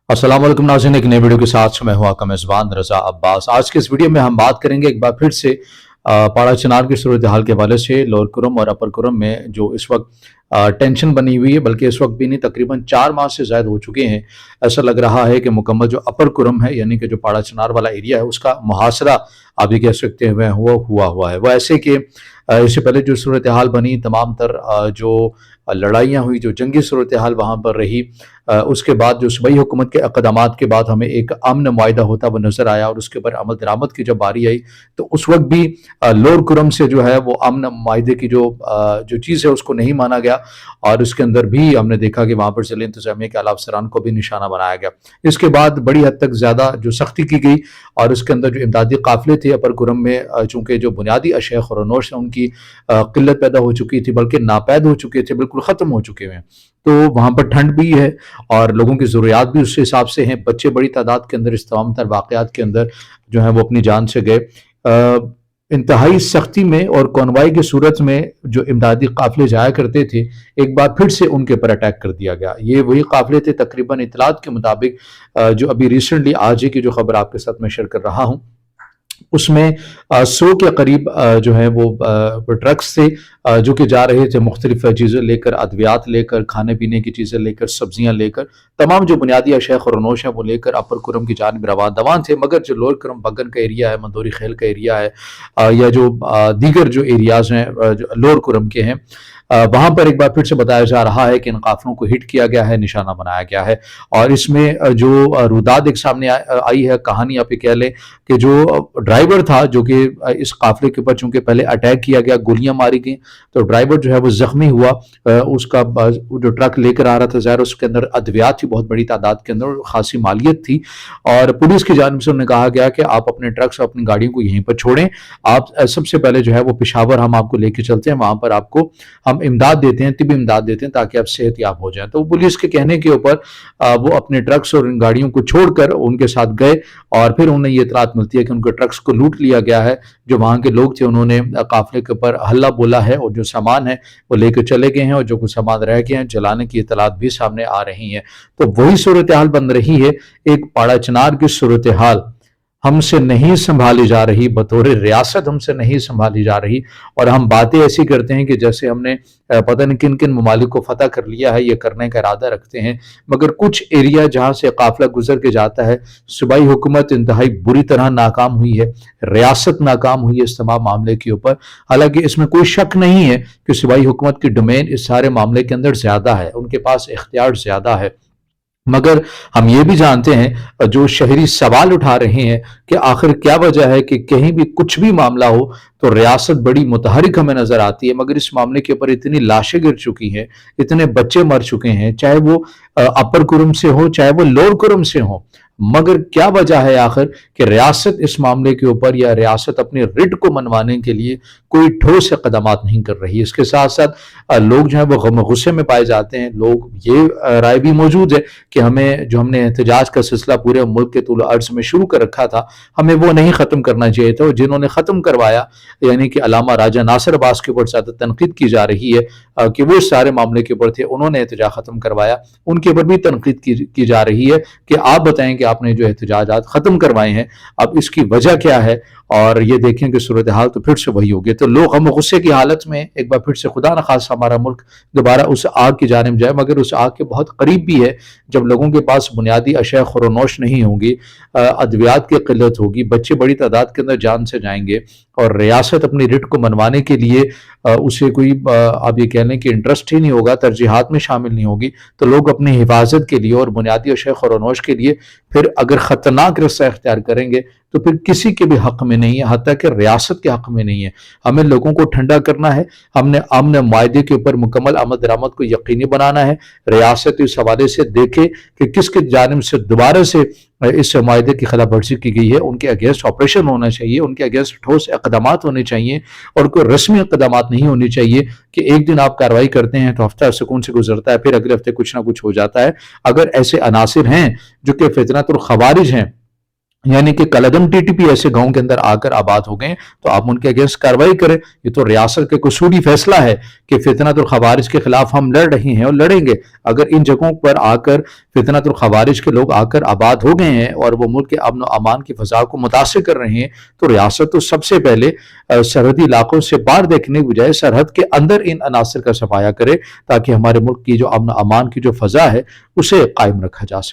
अस्सलाम वालेकुम नाज़रीन, एक नई वीडियो के साथ मैं हूं आपका मेज़बान रज़ा अब्बास। आज के इस वीडियो में हम बात करेंगे एक बार फिर से पाड़ा चिनार की सूरत हाल के हवाले से। लोअर कुरम और अपर कुरम में जो इस वक्त टेंशन बनी हुई है, बल्कि इस वक्त भी नहीं, तकरीबन 4 माह से ज़ायद हो चुके हैं। ऐसा लग रहा है कि मुकम्मल जो अपर कुरम है, यानी कि जो पाड़ा चिनार वाला एरिया है, उसका मुहासरा आप ये कह सकते हैं हुआ है। वह ऐसे कि इससे पहले जो सूरत हाल बनी, तमाम तर जो लड़ाइयाँ हुई, जो जंगी सूरत हाल वहाँ पर रही, उसके बाद जो सूबाई हुकूमत के इक़दामात के बाद हमें एक अमन मुआहिदा होता हुआ नज़र आया, और उसके ऊपर अमल दरामद की जब बारी आई तो उस वक्त भी लोअर कुरम से जो है वो अमन मुआहिदे की जो चीज़ है उसको नहीं माना गया, और उसके अंदर भी हमने देखा कि वहाँ पर ज़िले इंतज़ामिया के आला अफसरान को भी निशाना बनाया गया। इसके बाद बड़ी हद तक ज़्यादा जो सख्ती की गई, और उसके अंदर जो इमदादी काफ़िले थे अपर कुरम में, चूँकि जो बुनियादी अशिया ख़ुरनोश है उनकी किल्लत पैदा हो चुकी थी, बल्कि नापैद हो चुके थे, बिल्कुल ख़त्म हो चुके हैं। तो वहाँ पर ठंड भी है और लोगों की ज़रूरियात भी उस हिसाब से हैं। बच्चे बड़ी तादाद के अंदर इस तमाम तर वाक़यात के अंदर जो है वो अपनी जान से गए। इंतहाई सख्ती में और कॉन्वाई की सूरत में जो इमदादी काफ़िले जाया करते थे, एक बार फिर से उनके ऊपर अटैक कर दिया गया। ये वही काफ़िले थे, तकरीबन इतलात के मुताबिक जो अभी रिसेंटली आज ही की जो खबर आपके साथ मैं शेयर कर रहा हूँ, उसमें 100 के करीब जो है वो ट्रक्स थे, जो कि जा रहे थे मुख्तलिफ चीज़ें लेकर, अद्वियात लेकर, खाने पीने की चीज़ें लेकर, सब्जियां लेकर, तमाम जो बुनियादी अशिया ख़ुरनोश है वो लेकर अपर कुरम की जानिब रवान थे। मगर जो लोअर कुरम बगन का एरिया है, मंदोरी खेल का एरिया है, या जो दीगर जो एरियाज़ हैं जो लोअर कुरम के हैं, वहाँ पर एक बार फिर से बताया जा रहा है कि इन काफ़िलों को हिट किया गया है, निशाना बनाया गया है। और इसमें जो रुदाद एक सामने आई है, कहानी आप ये कह लें कि जो ड्राइवर था, जो कि इस काफ़िले के ऊपर चूँकि पहले अटैक किया गया, गोलियां मारी गई, तो ड्राइवर जो है वो ज़ख्मी हुआ। उसका जो ट्रक लेकर आ रहा था, ज़ाहिर उसके अंदर अद्वियात थी बहुत बड़ी तादाद के अंदर, खासी मालियत थी, और पुलिस की जानिब से उन्हें कहा गया कि आप अपने ट्रक्स और अपनी गाड़ियों को यहीं पर छोड़ें। आप सबसे पहले जो है वो पेशावर हम आपको लेके चलते हैं, वहाँ पर आपको हम इमदाद देते हैं, तिबी इमदाद देते हैं, ताकि आप सेहतयाब हो जाएं। तो पुलिस के कहने के ऊपर वो अपने ट्रक्स और इन गाड़ियों को छोड़कर उनके साथ गए, और फिर उन्हें ये इतलात मिलती है कि उनके ट्रक्स को लूट लिया गया है। जो वहाँ के लोग थे उन्होंने काफिले के ऊपर हल्ला बोला है, और जो सामान है वो लेकर चले गए हैं, और जो कुछ सामान रह गए हैं जलाने की इतलात भी सामने आ रही हैं। तो वही सूरत हाल बन रही है, एक पाड़ा चिनार की सूरत हाल हमसे नहीं संभाली जा रही, बतौर रियासत हमसे नहीं संभाली जा रही, और हम बातें ऐसी करते हैं कि जैसे हमने पता नहीं किन किन ममालिक को फतह कर लिया है, ये करने का इरादा रखते हैं। मगर कुछ एरिया जहाँ से काफिला गुजर के जाता है, सूबाई हुकूमत इंतहाई बुरी तरह नाकाम हुई है, रियासत नाकाम हुई है इस तमाम मामले के ऊपर। हालांकि इसमें कोई शक नहीं है कि सूबाई हुकूमत की डोमेन इस सारे मामले के अंदर ज्यादा है, उनके पास इख्तियार ज्यादा है। मगर हम ये भी जानते हैं, जो शहरी सवाल उठा रहे हैं कि आखिर क्या वजह है कि कहीं भी कुछ भी मामला हो तो रियासत बड़ी मुतहरिक हमें नजर आती है, मगर इस मामले के ऊपर इतनी लाशें गिर चुकी हैं, इतने बच्चे मर चुके हैं, चाहे वो अपर कुरम से हो चाहे वो लोअर कुरम से हो। मगर क्या वजह है आखिर कि रियासत इस मामले के ऊपर, या रियासत अपनी रिट को मनवाने के लिए कोई ठोस इक़दामात नहीं कर रही। इसके साथ साथ लोग जो है वो गम गुस्से में पाए जाते हैं। लोग ये राय भी मौजूद है कि हमें जो हमने एहतजाज का सिलसिला पूरे मुल्क के तूल अर्ज में शुरू कर रखा था, हमें वो नहीं ख़त्म करना चाहिए था। और जिन्होंने ख़त्म करवाया, यानी कि अल्लामा राजा नासिर अब्बास के ऊपर ज़्यादा तनकीद की जा रही है कि वो इस सारे मामले के ऊपर थे, उन्होंने एहतजाज ख़त्म करवाया, उनके ऊपर भी तनकीद की जा रही है कि आप बताएं कि आपने जो एहतजाजात ख़त्म करवाए हैं, अब इसकी वजह क्या है। और ये देखें कि सूरत हाल तो फिर से वही होगी। तो लोग हम गुस्से की हालत में एक बार फिर से, खुदा न खासा हमारा मुल्क दोबारा उस आग की जानिब जाए, मगर उस आग के बहुत करीब भी है, जब लोगों के पास बुनियादी अशिया ख़ुरनोश नहीं होंगी, अद्वियात की किल्लत होगी, बच्चे बड़ी तादाद के अंदर जान से जाएंगे, और रियासत अपनी रिट को मनवाने के लिए उसे कोई आप ये कह लें कि इंटरेस्ट ही नहीं होगा, तरजीहात में शामिल नहीं होगी, तो लोग अपनी हिफाजत के लिए और बुनियादी अशिया ख़ुरनोश के लिए फिर अगर ख़तरनाक रस्ता इख्तियार करेंगे तो फिर किसी के भी हक में नहीं है, हत्ता कि रियासत के हक में नहीं है। हमें लोगों को ठंडा करना है, हमने अमन मुआहिदे के ऊपर मुकम्मल आमद दरामद को यकीनी बनाना है। रियासत इस हवाले से देखे कि किसके जानिब से दोबारा से इस मुआहिदे की खिलाफ वर्जी की गई है, उनके अगेंस्ट ऑपरेशन होना चाहिए, उनके अगेंस्ट ठोस इक़दामात होने चाहिए, और कोई रस्मी इक़दामात नहीं होने चाहिए कि एक दिन आप कार्रवाई करते हैं तो हफ्ता सुकून से गुजरता है, फिर अगले हफ्ते कुछ ना कुछ हो जाता है। अगर ऐसे अनासिर हैं जो कि फितनतुल खवारिज हैं, यानी कि कलदम टीटीपी ऐसे गांव के अंदर आकर आबाद हो गए तो आप उनके अगेंस्ट कार्रवाई करें। ये तो रियासत के कसूरी फैसला है कि फितनतुल खवारिज के खिलाफ हम लड़ रहे हैं और लड़ेंगे। अगर इन जगहों पर आकर फितनतुल खवारिज के लोग आकर आबाद हो गए हैं और वो मुल्क के अमन अमान की फ़ज़ा को मुतासिर कर रहे हैं, तो रियासत तो सबसे पहले सरहदी इलाकों से बाहर देखने की बजाय सरहद के अंदर इन अनासर का सफाया करे, ताकि हमारे मुल्क की जो अमन अमान की जो फ़ज़ा है उसे कायम रखा जा सके।